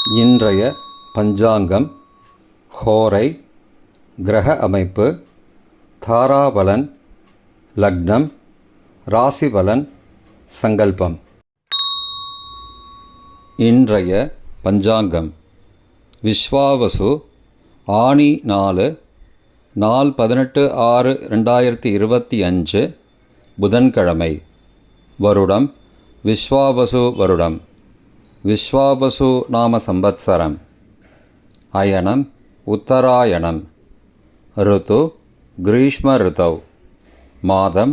இன்றைய பஞ்சாங்கம், ஹோரை, கிரக அமைப்பு, தாராபலன், லக்னம், ராசிபலன், சங்கல்பம். இன்றைய பஞ்சாங்கம் விஸ்வாவசு, ஆனி 4, நாள் 18/6/2025, புதன்கிழமை. வருடம் விஸ்வாவசு வருடம். விஸ்வாவசு நாம சம்பத்சரம். அயனம் உத்தராயணம். ருத்து கிரீஷ்ம ருத்தௌ. மாதம்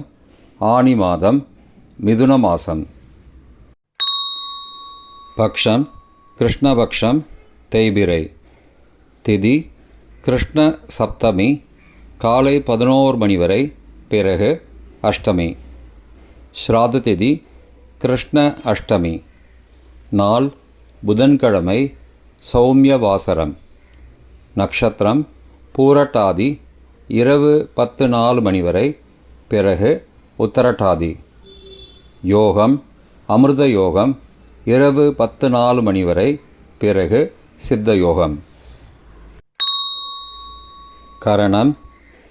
ஆனி மாதம், மிதுன மாசம். பக்ஷம் கிருஷ்ணபக்ஷம், தேய்பிரை. திதி கிருஷ்ண சப்தமி, காலை 11 மணி வரை, பிறகு அஷ்டமி. ஸ்ராத திதி கிருஷ்ண அஷ்டமி. நாள் புதன்கிழமை, சௌமியவாசரம். நக்ஷத்திரம் பூரட்டாதி, இரவு 10:04 மணி வரை, பிறகு உத்தரட்டாதி. யோகம் அமிர்த யோகம், இரவு 10:04 மணி வரை, பிறகு சித்த யோகம். கரணம்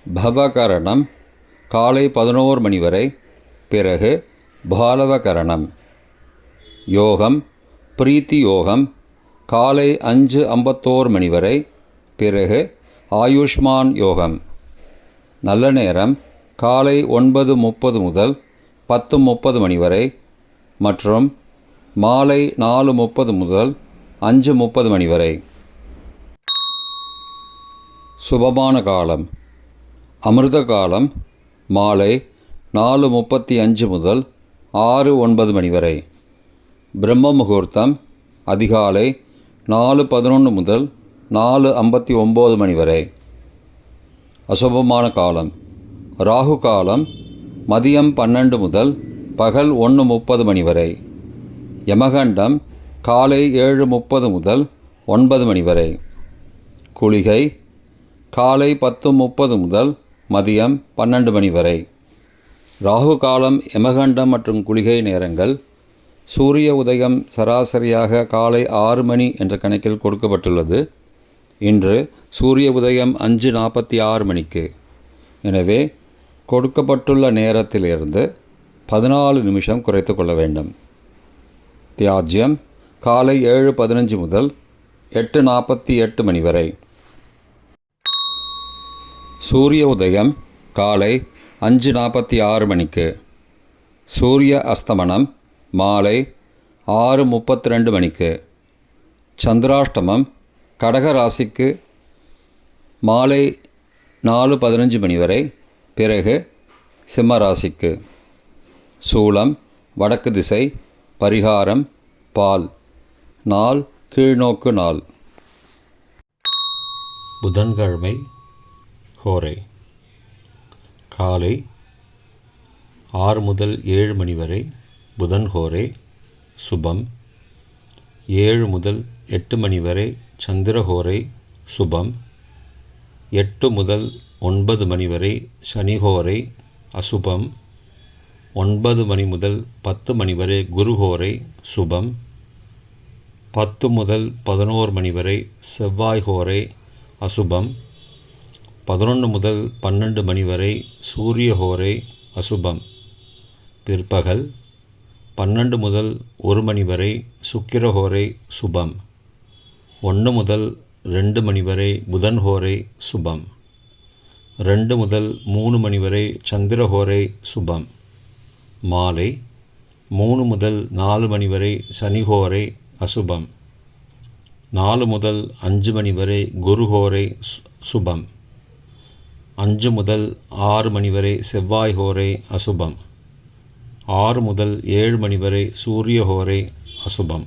பவகரணம், காலை 11 மணி வரை, பிறகு பாலவகரணம். யோகம் பிரீத்தி யோகம், காலை 5:51 மணி வரை, பிறகு ஆயுஷ்மான் யோகம். நல்ல நேரம் காலை 9:30 முதல் 10:30 மணி வரை மற்றும் மாலை 4:30 முதல் 5:30 மணி வரை. சுபமான காலம் அமிர்த காலம் மாலை 4:35 முதல் 6:09 மணி வரை. பிரம்ம முகூர்த்தம் அதிகாலை 4:11 முதல் 4:59 மணி வரை. அசுபமான காலம் ராகு காலம் மதியம் 12 முதல் பகல் 1:30 மணி வரை. யமகண்டம் காலை 7:30 முதல் 9 மணி வரை. குளிகை காலை 10:30 முதல் மதியம் 12 மணி வரை. ராகு காலம், யமகண்டம் மற்றும் குளிகை நேரங்கள். சூரிய உதயம் சராசரியாக காலை 6 மணி என்ற கணக்கில் கொடுக்கப்பட்டுள்ளது. இன்று சூரிய உதயம் 5:46 மணிக்கு. எனவே கொடுக்கப்பட்டுள்ள நேரத்திலிருந்து 14 நிமிஷம் குறைத்து கொள்ள வேண்டும். தியாஜ்யம் காலை 7:15 முதல் 8:48 மணி வரை. சூரிய உதயம் காலை 5:46 மணிக்கு. சூரிய அஸ்தமனம் மாலை 6:32 மணிக்கு. சந்திராஷ்டமம் கடக ராசிக்கு மாலை 4:15 மணி வரை, பிறகு சிம்ம ராசிக்கு. சூலம் வடக்கு திசை. பரிகாரம் பால். நாள் கீழ்நோக்கு நாள். புதன்கிழமை ஹோரை. காலை 6 முதல் 7 மணி வரை புதன் ஹோரை சுபம். 7 முதல் 8 மணி வரை சந்திரஹோரை சுபம். 8 முதல் 9 மணி வரை சனிஹோரை அசுபம். 9 மணி முதல் 10 மணி வரை குருஹோரை சுபம். 10 முதல் 11 மணி வரை செவ்வாய் ஹோரை அசுபம். 11 முதல் 12 மணி வரை சூரிய ஹோரை அசுபம். பிற்பகல் 12 முதல் 1 மணி வரை சுக்கிரஹோரை சுபம். 1 முதல் 2 மணி வரை புதன் ஹோரை சுபம். 2 முதல் 3 மணி வரை சந்திரஹோரை சுபம். மாலை 3 முதல் 4 மணி வரை சனிஹோரை அசுபம். 4 முதல் 5 மணி வரை குருஹோரை சுபம். 5 முதல் 6 மணி வரை செவ்வாய் ஹோரை அசுபம். 6 முதல் 7 மணி வரை சூரிய ஹோரை அசுபம்.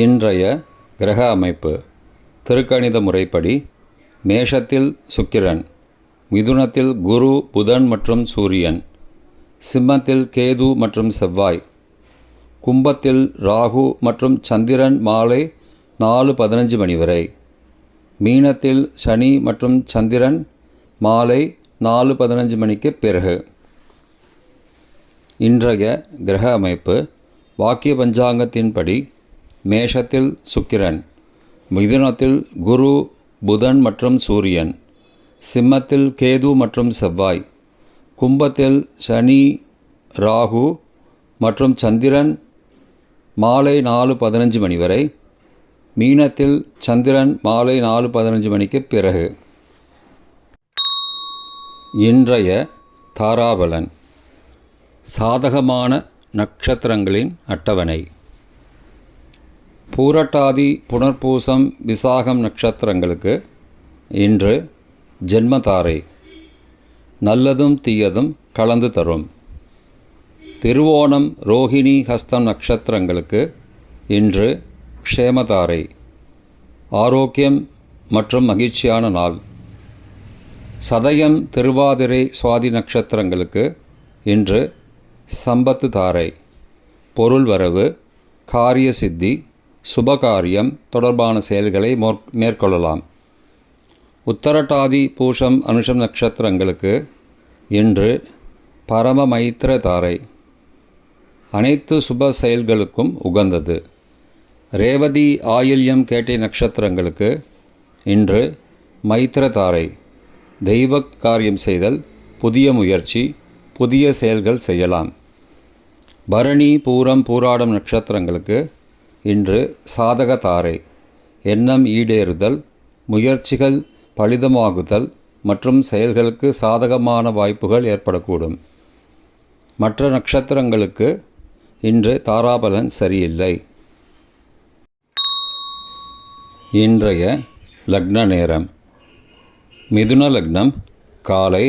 இன்றைய கிரக அமைப்பு. திருக்கணித முறைப்படி மேஷத்தில் சுக்கிரன், மிதுனத்தில் குரு, புதன் மற்றும் சூரியன், சிம்மத்தில் கேது மற்றும் செவ்வாய், கும்பத்தில் ராகு மற்றும் சந்திரன் மாலை 4:15 மணி வரை, மீனத்தில் சனி மற்றும் சந்திரன் மாலை 4:15 மணிக்கு பிறகு. இன்றைய கிரக அமைப்பு வாக்கிய பஞ்சாங்கத்தின்படி மேஷத்தில் சுக்கிரன், மிதுனத்தில் குரு புதன் மற்றும் சூரியன், சிம்மத்தில் கேது மற்றும் செவ்வாய், கும்பத்தில் சனி ராகு மற்றும் சந்திரன் மாலை 4:15 மணி வரை, மீனத்தில் சந்திரன் மாலை 4:15 மணிக்கு பிறகு. இன்றைய தாராபலன். சாதகமான நட்சத்திரங்களின் அட்டவணை. பூரட்டாதி புனர்பூசம் விசாகம் நட்சத்திரங்களுக்கு இன்று ஜென்மதாரை, நல்லதும் தீயதும் கலந்து தரும். திருவோணம் ரோஹிணி ஹஸ்தம் நட்சத்திரங்களுக்கு இன்று க்ஷேமதாரை, ஆரோக்கியம் மற்றும் மகிழ்ச்சியான நாள். சதயம் திருவாதிரை சுவாதி நட்சத்திரங்களுக்கு இன்று சம்பத்து தாரை, பொருள் வரவு, காரிய சித்தி, சுபகாரியம் தொடர்பான செயல்களை மேற்கொள்ளலாம். உத்தரட்டாதி பூஷம் அனுஷம் நட்சத்திரங்களுக்கு இன்று பரம மைத்திர தாரை, அனைத்து சுப செயல்களுக்கும் உகந்தது. ரேவதி ஆயில்யம் கேட்டை நட்சத்திரங்களுக்கு இன்று மைத்திர தாரை, தெய்வ காரியம் செய்தல், புதிய முயற்சி, புதிய செயல்கள் செய்யலாம். பரணி பூரம் பூராடம் நட்சத்திரங்களுக்கு இன்று சாதக தாரை, எண்ணம் ஈடேறுதல், முயற்சிகள் பலிதமாகுதல் மற்றும் செயல்களுக்கு சாதகமான வாய்ப்புகள் ஏற்படக்கூடும். மற்ற நட்சத்திரங்களுக்கு இன்று தாராபலன் சரியில்லை. இன்றைய லக்ன நேரம். மிதுன லக்னம் காலை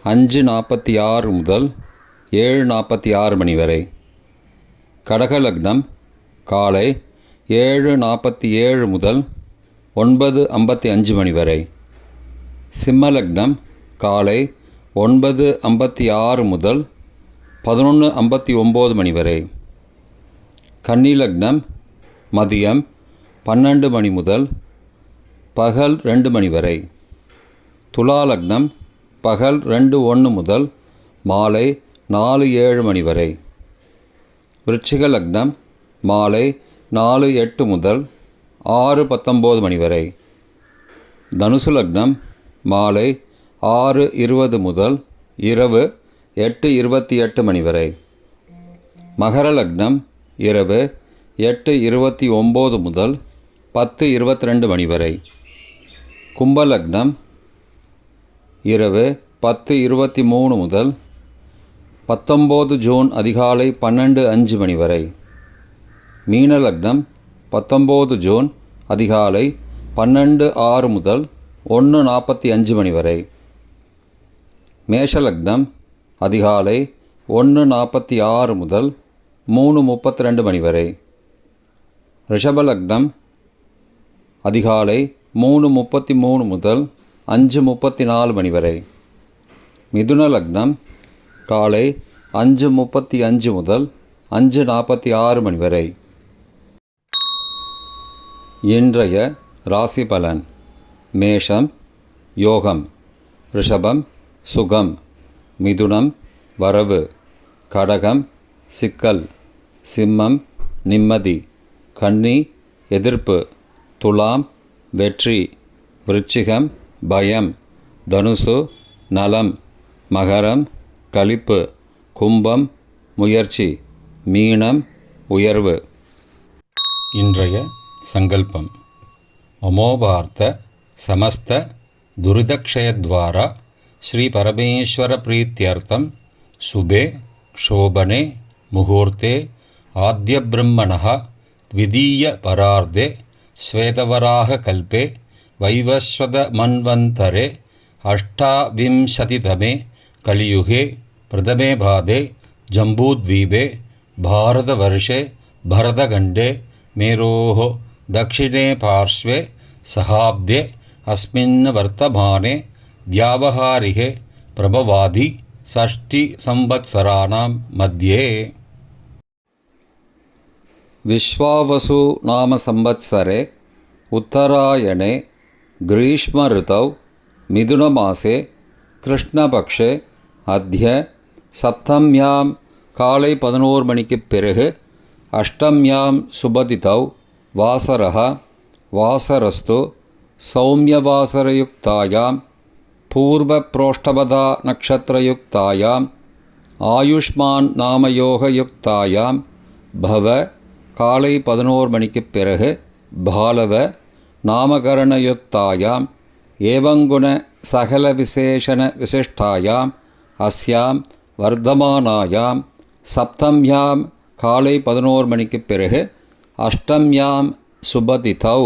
5:46 முதல் 7:46 மணி வரை. கடக லக்னம் காலை 7:47 முதல் 9:55 மணி வரை. சிம்ம லக்னம் காலை 9:56 முதல் 11:59 மணி வரை. கன்னி லக்னம் மதியம் 12 மணி முதல் பகல் 2 மணி வரை. துலா லக்னம் பகல் 2:01 முதல் மாலை 4:07 மணி வரை. விருச்சிக லக்னம் மாலை 4:08 முதல் 6:19 மணி வரை. தனுசு லக்னம் மாலை 6:20 முதல் இரவு 8:28 மணி வரை. மகர லக்னம் இரவு 8:29 முதல் 10:22 மணி வரை. கும்ப லக்னம் இரவு 10:23 முதல் 19 ஜூன் அதிகாலை 12:05 மணி வரை. மீன லக்னம் 19 ஜூன் அதிகாலை 12:06 முதல் 1:45 மணி வரை. மேஷ லக்னம் அதிகாலை 1:46 முதல் 3:32 மணி வரை. ரிஷப லக்னம் அதிகாலை 3:33 முதல் 5:34 மணி வரை. மிதுன லக்னம் காலை 5:35 முதல் 5:46 மணி வரை. இன்றைய ராசி பலன். மேஷம் யோகம், ரிஷபம் சுகம், மிதுனம் வரவு, கடகம் சிக்கல், சிம்மம் நிம்மதி, கன்னி எதிர்ப்பு, துலாம் வெற்றி, விருச்சிகம் பயம், தனுசு நலம், மகரம் களிப்பு, கும்பம் முயற்சி, மீனம் உயர்வு. இன்றைய சங்கல்பம். அமோபார்த்த சமஸ்த துரிதக்ஷயத்வாரா ஸ்ரீ பரமேஸ்வர பிரீத்யர்த்தம் சுபே க்ஷோபனே முகூர்த்தே ஆத்ய பிரம்மணः த்விதீய பரார்த்தே ஸ்வேதவராக கல்பே வைவஸ்வத மன்வந்தரே அஷ்டாவிம்சதிதமே கலியுகே பிரதமே பாதே ஜம்பூத்வீபே பாரதவர்ஷே பரதகண்டே மேரோः दक्षिणे पार्श्वे सहाब्दे अस्मिन् वर्तमाने व्यावहारिके प्रभवादि षष्टिसंवत्सराणां मध्ये. विश्वावसु नाम संवत्सरे उत्तरायणे ग्रीष्म ऋतौ मिथुनमासे कृष्णपक्षे अद्य सप्तम्यां काले 11 மணிக்கு பிறகு அஷ்டம்யாம் சுபதிதௌ வாசரः வாசரஸ்து சௌமியவாசரயுக்தாயாம் பூர்வப்ரோஷ்டபதா நக்ஷத்திரயுக்தாயாம் ஆயுஷ்மான் நாமயோகயுக்தாயாம் பவ காலை 11 மணிக்குப் பிறகு பாலவ நாமகரணயுக்தாயாம் ஏவங்குண சகல விசேஷண விசிஷ்டாயாம் அஸ்யாம் வர்த்தமானாயாம் சப்தம்யாம் காலை 11 மணிக்குப் பிறகு அஷ்டம்யாம் சுபதிதௌ